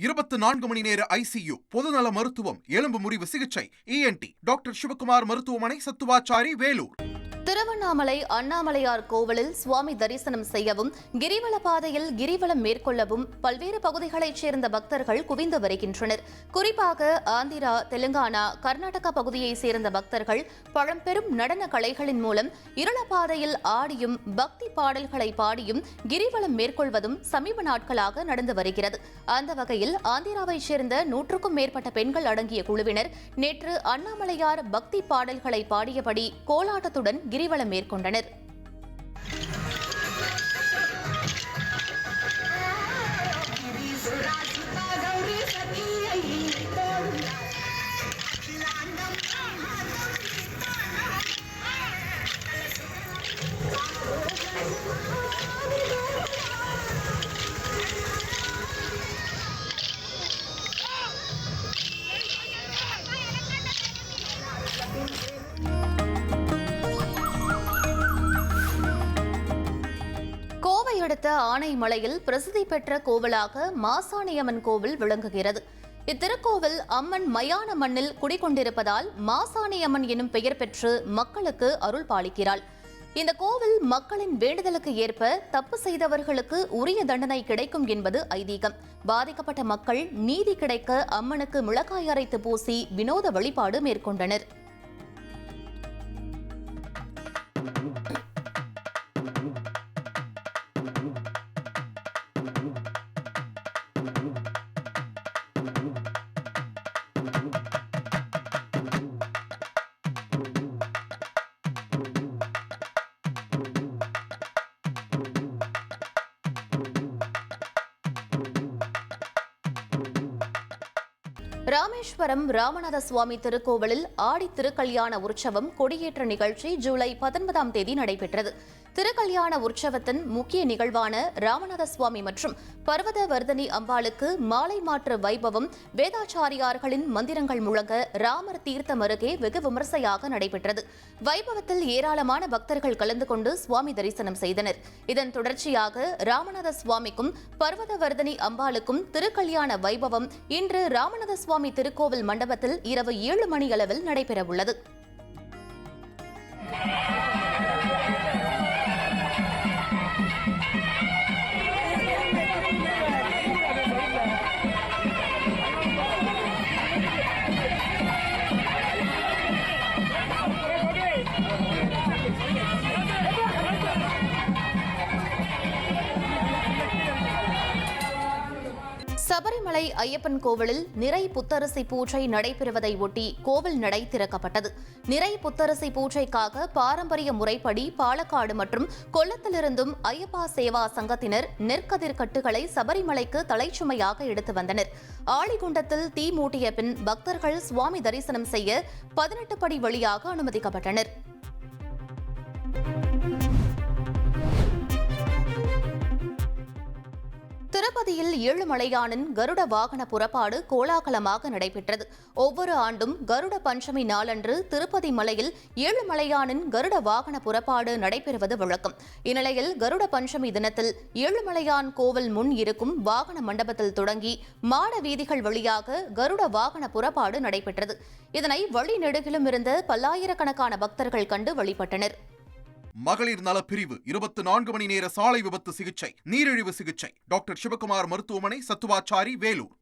24 மணி நேர ஐசியு, பொதுநல மருத்துவம், எலும்பு முறிவு சிகிச்சை, ENT டாக்டர் சிவகுமார் மருத்துவமனை, சத்துவாச்சாரி, வேலூர். திருவண்ணாமலை அண்ணாமலையார் கோவிலில் சுவாமி தரிசனம் செய்யவும், கிரிவல பாதையில் கிரிவலம் மேற்கொள்ளவும் பல்வேறு பகுதிகளைச் சேர்ந்த பக்தர்கள் குவிந்து வருகின்றனர். குறிப்பாக ஆந்திரா, தெலுங்கானா, கர்நாடகா பகுதியைச் சேர்ந்த பக்தர்கள் பழம்பெரும் நடன கலைகளின் மூலம் இருளப்பாதையில் ஆடியும் பக்தி பாடல்களை பாடியும் கிரிவலம் மேற்கொள்வதும் சமீப நாட்களாக நடந்து வருகிறது. அந்த வகையில் ஆந்திராவைச் சேர்ந்த 100க்கும் மேற்பட்ட பெண்கள் அடங்கிய குழுவினர் நேற்று அண்ணாமலையார் பக்தி பாடல்களை பாடியபடி கோலாட்டத்துடன் கிரிவலம் மேற்கொண்டனர். கோவை அடுத்த ஆனைமலையில் பிரசித்தி பெற்ற கோவிலாக மாசாணியம்மன் கோவில் விளங்குகிறது. இத்திருக்கோவில் அம்மன் மயான மண்ணில் குடிகொண்டிருப்பதால் மாசாணியம்மன் எனும் பெயர் பெற்று மக்களுக்கு அருள் பாலிக்கிறாள். இந்த கோவில் மக்களின் வேண்டுதலுக்கு ஏற்ப தப்பு செய்தவர்களுக்கு உரிய தண்டனை கிடைக்கும் என்பது ஐதீகம். பாதிக்கப்பட்ட மக்கள் நீதி கிடைக்க அம்மனுக்கு மிளகாய் அரைத்து பூசி வினோத வழிபாடு மேற்கொண்டனர். ராமேஸ்வரம் ராமநாத சுவாமி திருக்கோவிலில் ஆடி திருக்கல்யாண உற்சவம் கொடியேற்ற நிகழ்ச்சி ஜூலை 19ஆம் தேதி நடைபெற்றது. திருக்கல்யாண உற்சவத்தின் முக்கிய நிகழ்வான ராமநாத சுவாமி மற்றும் பர்வத வர்தனி அம்பாளுக்கு மாலை மாற்று வைபவம் வேதாச்சாரியார்களின் மந்திரங்கள் முழங்க ராமர் தீர்த்தம் அருகே வெகு விமர்சையாக நடைபெற்றது. வைபவத்தில் ஏராளமான பக்தர்கள் கலந்து கொண்டு சுவாமி தரிசனம் செய்தனர். இதன் தொடர்ச்சியாக ராமநாத சுவாமிக்கும் பர்வத வர்தனி அம்பாளுக்கும் திருக்கல்யாண வைபவம் இன்று ராமநாத சுவாமி திருக்கோவில் மண்டபத்தில் இரவு 7 மணியளவில் நடைபெறவுள்ளது. சபரிமலை ஐயப்பன் கோவிலில் நிறை புத்தரிசி பூஜை நடைபெறுவதை ஒட்டி கோவில் நடை திறக்கப்பட்டது. நிறை புத்தரிசி பூஜைக்காக பாரம்பரிய முறைப்படி பாலக்காடு மற்றும் கொல்லத்திலிருந்தும் ஐயப்பா சேவா சங்கத்தினர் நெற்கதிர் கட்டுகளை சபரிமலைக்கு தலைச்சுமையாக எடுத்து வந்தனர். ஆளிகுண்டத்தில் தீ மூட்டிய பின் பக்தர்கள் சுவாமி தரிசனம் செய்ய 18 படி வழியாக அனுமதிக்கப்பட்டனர். திருப்பதியில் ஏழுமலையானின் கருட வாகன புறப்பாடு கோலாகலமாக நடைபெற்றது. ஒவ்வொரு ஆண்டும் கருட பஞ்சமி நாளன்று திருப்பதி மலையில் ஏழுமலையானின் கருட வாகன புறப்பாடு நடைபெறுவது வழக்கம். இந்நிலையில் கருட பஞ்சமி தினத்தில் ஏழுமலையான் கோவில் முன் இருக்கும் வாகன மண்டபத்தில் தொடங்கி மாட வீதிகள் வழியாக கருட வாகன புறப்பாடு நடைபெற்றது. இதனை வழிநெடுகிலும் இருந்த பல்லாயிரக்கணக்கான பக்தர்கள் கண்டு வழிபட்டனர். மகளிர் நல பிரிவு 24 மணி நேர சாலை விபத்து சிகிச்சை, நீரிழிவு சிகிச்சை, டாக்டர் சிவகுமார் மருத்துவமனை, சத்துவாச்சாரி, வேலூர்.